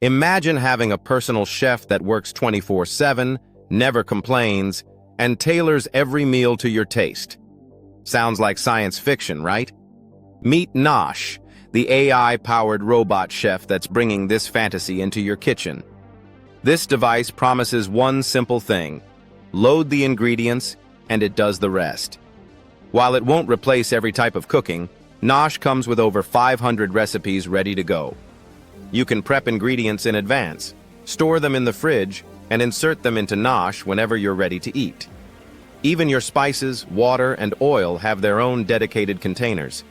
Imagine having a personal chef that works 24/7, never complains, and tailors every meal to your taste. Sounds like science fiction, right? Meet Nosh, the AI-powered robot chef that's bringing this fantasy into your kitchen. This device promises one simple thing: load the ingredients, and it does the rest. While it won't replace every type of cooking, Nosh comes with over 500 recipes ready to go. You can prep ingredients in advance, store them in the fridge, and insert them into Nosh whenever you're ready to eat. Even your spices, water, and oil have their own dedicated containers.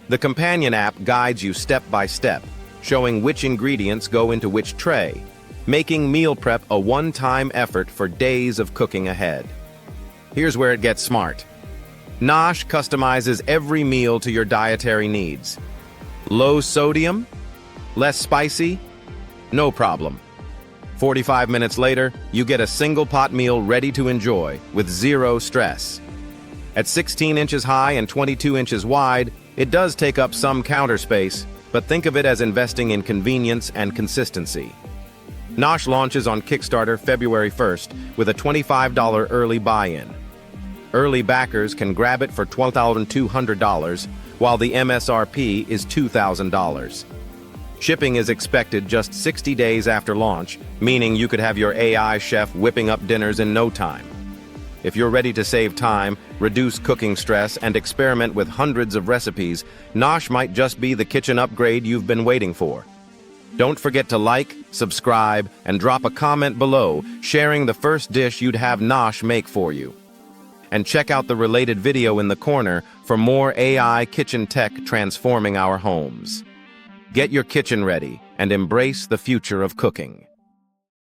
The companion app guides you step by step, showing which ingredients go into which tray, making meal prep a one-time effort for days of cooking ahead. Here's where it gets smart. Nosh customizes every meal to your dietary needs. Low sodium? Less spicy? No problem. 45 minutes later, you get a single pot meal ready to enjoy with zero stress. At 16 inches high and 22 inches wide, it does take up some counter space, but think of it as investing in convenience and consistency. Nosh launches on Kickstarter February 1st with a $25 early buy-in. Early backers can grab it for $12,200, while the MSRP is $2,000. Shipping is expected just 60 days after launch, meaning you could have your AI chef whipping up dinners in no time. If you're ready to save time, reduce cooking stress, and experiment with hundreds of recipes, Nosh might just be the kitchen upgrade you've been waiting for. Don't forget to like, subscribe, and drop a comment below, sharing the first dish you'd have Nosh make for you. And check out the related video in the corner for more AI kitchen tech transforming our homes. Get your kitchen ready and embrace the future of cooking.